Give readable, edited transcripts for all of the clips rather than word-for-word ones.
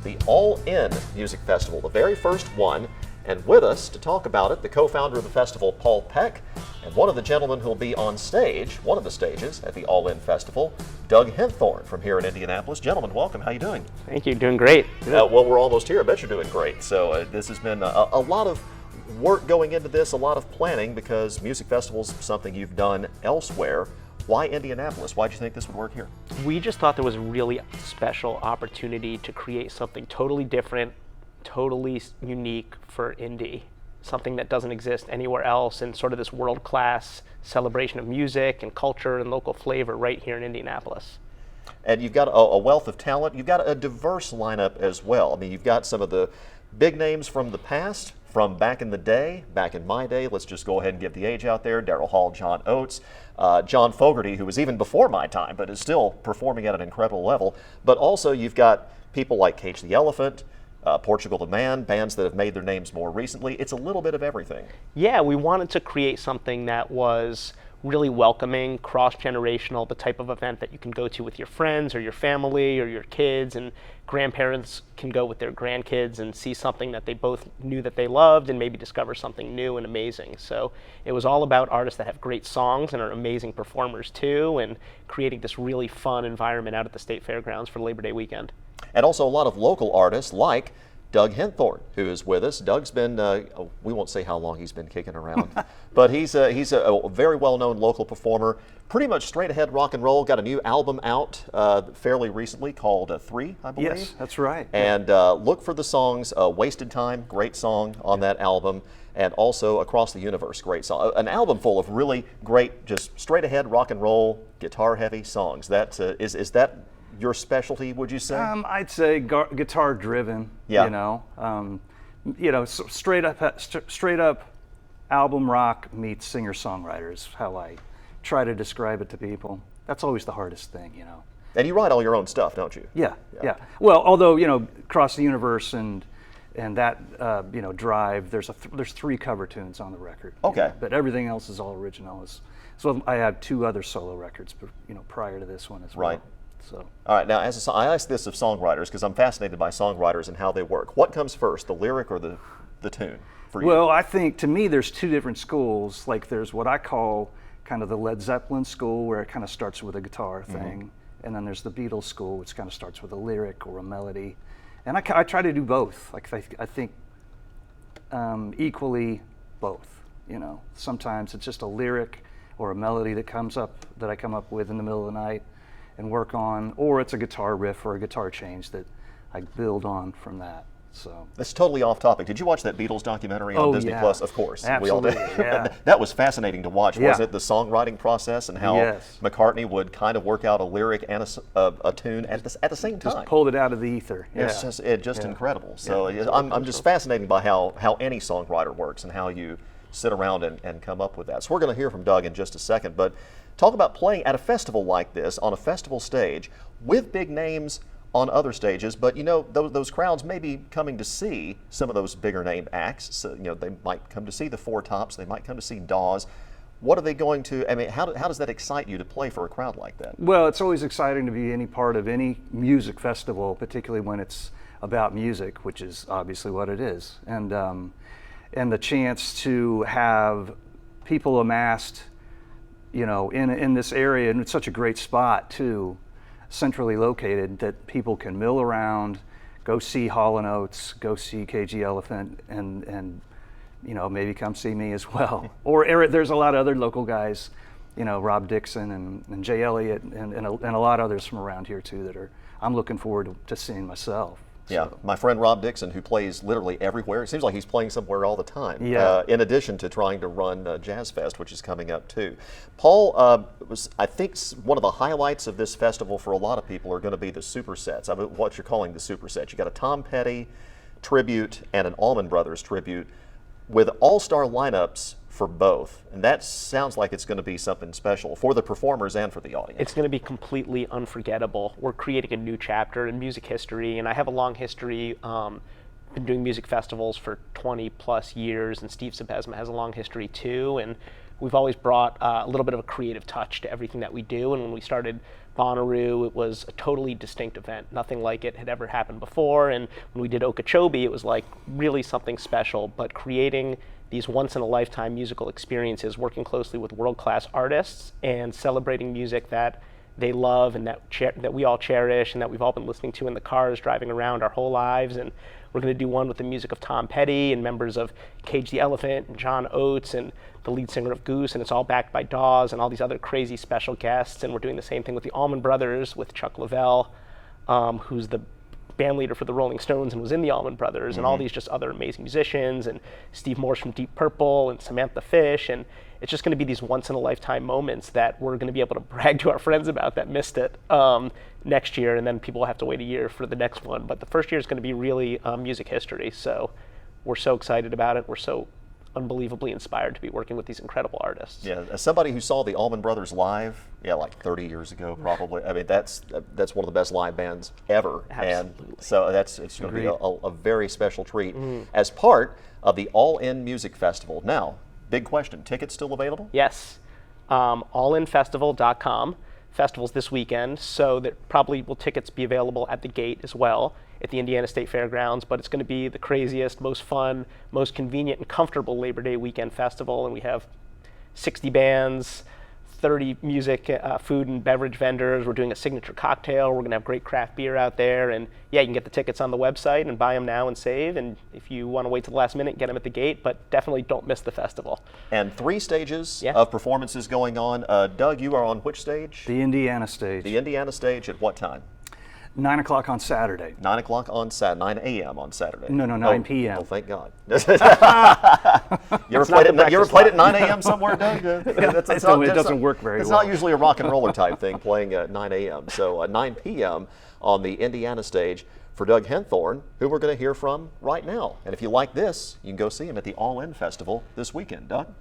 the All In Music Festival, the very first one. And with us to talk about it, the co-founder of the festival, Paul Peck, and one of the gentlemen who'll be on stage, one of the stages at the All In Festival, Doug Henthorn from here in Indianapolis. Gentlemen, welcome. How you doing? Thank you. Doing great. Well, we're almost here. I bet you're doing great. So this has been a lot of work going into this, a lot of planning, because music festivals is something you've done elsewhere. Why Indianapolis? Why did you think this would work here? We just thought there was a really special opportunity to create something totally different, totally unique for Indy, something that doesn't exist anywhere else, and sort of this world-class celebration of music and culture and local flavor right here in Indianapolis. And you've got a wealth of talent. You've got a diverse lineup as well. I mean, you've got some of the big names from the past, from back in the day, back in my day. Let's just go ahead and give the age out there. Daryl Hall, John Oates, John Fogerty, who was even before my time, but is still performing at an incredible level. But also you've got people like Cage the Elephant, Portugal the Man, bands that have made their names more recently. It's a little bit of everything. Yeah, we wanted to create something that was really welcoming, cross-generational, the type of event that you can go to with your friends or your family or your kids, and grandparents can go with their grandkids and see something that they both knew that they loved and maybe discover something new and amazing. So it was all about artists that have great songs and are amazing performers too, and creating this really fun environment out at the State Fairgrounds for Labor Day weekend. And also a lot of local artists like Doug Henthorn, who is with us. Doug's been, we won't say how long he's been kicking around, but he's a very well-known local performer, pretty much straight ahead rock and roll. Got a new album out fairly recently called 3, I believe. Yes, that's right. And look for the songs Wasted Time, great song on that album, and also Across the Universe, great song. An album full of really great, just straight ahead rock and roll, guitar heavy songs. That is that your specialty, would you say? I'd say guitar driven. Yeah. Straight up album rock meets singer songwriter is how I try to describe it to people. That's always the hardest thing, And you write all your own stuff, don't you? Yeah. Well, although Across the Universe and that Drive, there's 3 cover tunes on the record. Okay. But everything else is all original. So I have 2 other solo records, prior to this one as well. Right. So. All right, now I ask this of songwriters because I'm fascinated by songwriters and how they work. What comes first, the lyric or the tune for you? Well, I think to me there's 2 different schools. Like there's what I call kind of the Led Zeppelin school, where it kind of starts with a guitar thing, and then there's the Beatles school, which kind of starts with a lyric or a melody. And I try to do both. Like I think equally both. Sometimes it's just a lyric or a melody that I come up with in the middle of the night and work on, or it's a guitar riff or a guitar change that I build on from that. So that's totally off topic. Did you watch that Beatles documentary on Disney Plus? Of course, absolutely. We all did. Yeah. That was fascinating to watch, wasn't it? The songwriting process and how McCartney would kind of work out a lyric and a tune at the same time. Just pulled it out of the ether. It's just incredible. So I'm just fascinated by how any songwriter works and how you sit around and come up with that. So we're going to hear from Doug in just a second, but talk about playing at a festival like this, on a festival stage, with big names on other stages, but those crowds may be coming to see some of those bigger name acts. So, they might come to see the Four Tops, they might come to see Dawes. What are they going to, how does that excite you to play for a crowd like that? Well, it's always exciting to be any part of any music festival, particularly when it's about music, which is obviously what it is. And the chance to have people amassed in this area, and it's such a great spot too, centrally located, that people can mill around, go see Hall & Oates, go see KG Elephant, and maybe come see me as well. Or there's a lot of other local guys, Rob Dixon and Jay Elliott and a lot of others from around here too that I'm looking forward to seeing myself. Yeah, my friend Rob Dixon, who plays literally everywhere. It seems like he's playing somewhere all the time. Yeah. In addition to trying to run Jazz Fest, which is coming up too. Paul, I think one of the highlights of this festival for a lot of people are going to be the supersets. What you're calling the supersets. You got a Tom Petty tribute and an Allman Brothers tribute with all-star lineups for both, and that sounds like it's going to be something special for the performers and for the audience. It's going to be completely unforgettable. We're creating a new chapter in music history, and I have a long history, been doing music festivals for 20 plus years, and Steve Sebesma has a long history too, and we've always brought a little bit of a creative touch to everything that we do. And when we started Bonnaroo, it was a totally distinct event. Nothing like it had ever happened before. And when we did Okeechobee, it was like really something special. But creating these once-in-a-lifetime musical experiences, working closely with world-class artists and celebrating music that they love and that we all cherish and that we've all been listening to in the cars driving around our whole lives. And we're going to do one with the music of Tom Petty and members of Cage the Elephant and John Oates and the lead singer of Goose, and it's all backed by Dawes and all these other crazy special guests. And we're doing the same thing with the Allman Brothers, with Chuck Leavell, who's the band leader for the Rolling Stones and was in the Allman Brothers, and all these just other amazing musicians, and Steve Morse from Deep Purple and Samantha Fish. And it's just going to be these once-in-a-lifetime moments that we're going to be able to brag to our friends about that missed it next year, and then people will have to wait a year for the next one. But the first year is going to be really music history, so we're so excited about it. We're so unbelievably inspired to be working with these incredible artists. Yeah, as somebody who saw the Allman Brothers live, like 30 years ago probably, I mean, that's one of the best live bands ever. Absolutely. And so it's going to be a very special treat as part of the All In Music Festival. Now, big question, tickets still available? Yes, allinfestival.com. Festival's this weekend, so that probably will tickets be available at the gate as well at the Indiana State Fairgrounds, but it's going to be the craziest, most fun, most convenient and comfortable Labor Day weekend festival, and we have 60 bands, 30 music, food and beverage vendors. We're doing a signature cocktail. We're going to have great craft beer out there, and yeah, you can get the tickets on the website and buy them now and save, and if you want to wait till the last minute, get them at the gate, but definitely don't miss the festival. And 3 stages of performances going on. Doug, you are on which stage? The Indiana stage. The Indiana stage at what time? 9 o'clock on Saturday. 9 o'clock on Saturday, 9 a.m. on Saturday. No, 9 p.m. Oh, thank God. You ever played at 9 a.m. somewhere, Doug? It doesn't work very well. It's not usually a rock and roller type thing playing at 9 a.m. So 9 p.m. on the Indiana stage for Doug Henthorn, who we're going to hear from right now. And if you like this, you can go see him at the All In Festival this weekend. Doug?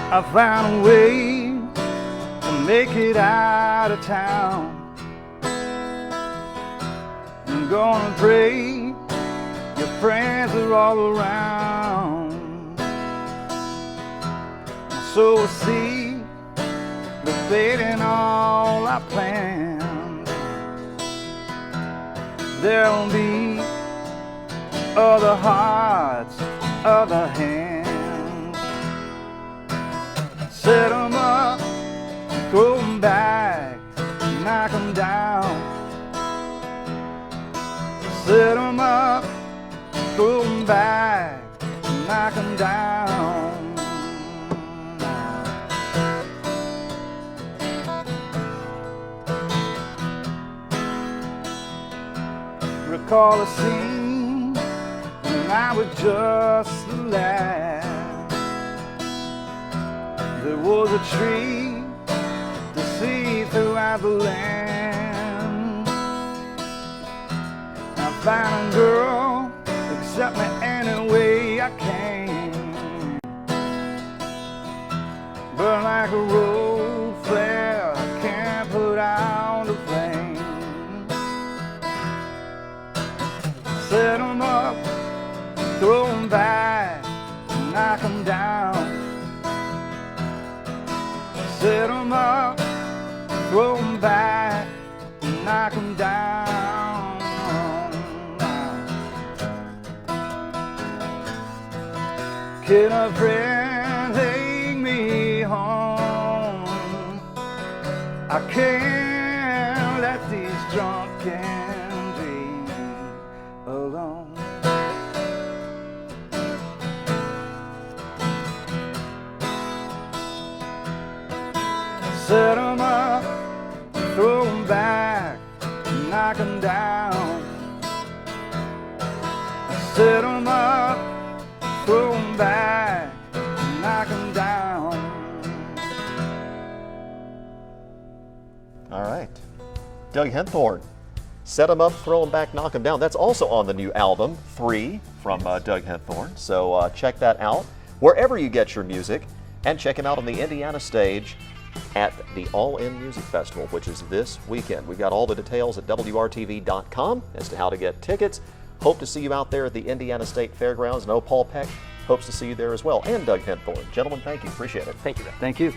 I found a way to make it out of town. I'm gonna pray your friends are all around. So we'll see the fate in all I planned. There'll be other hearts, other hands. Set 'em up, throw 'em back, knock 'em down. Set 'em up, throw 'em back, knock 'em down. Recall a scene when I was just a lad. There was a tree to see throughout the land. I found a girl, accept me any way I can. Burn like a road flare, I can't put out a flame. Set 'em up, throw 'em back, knock 'em down. Set 'em up, throw 'em back, knock 'em down. Can a friend take me home? I can't let these drunken dreams alone. Set 'em up, throw 'em back, knock 'em down. Set 'em up, throw 'em back, knock 'em down. All right. Doug Henthorn, Set 'em up, throw 'em back, knock 'em down. That's also on the new album, 3, from Doug Henthorn. So check that out. Wherever you get your music, And check him out on the Indiana stage at the All In Music Festival, which is this weekend. We've got all the details at WRTV.com as to how to get tickets. Hope to see you out there at the Indiana State Fairgrounds. And Paul Peck hopes to see you there as well. And Doug Henthorn. Gentlemen, thank you. Appreciate it. Thank you, Rick. Thank you.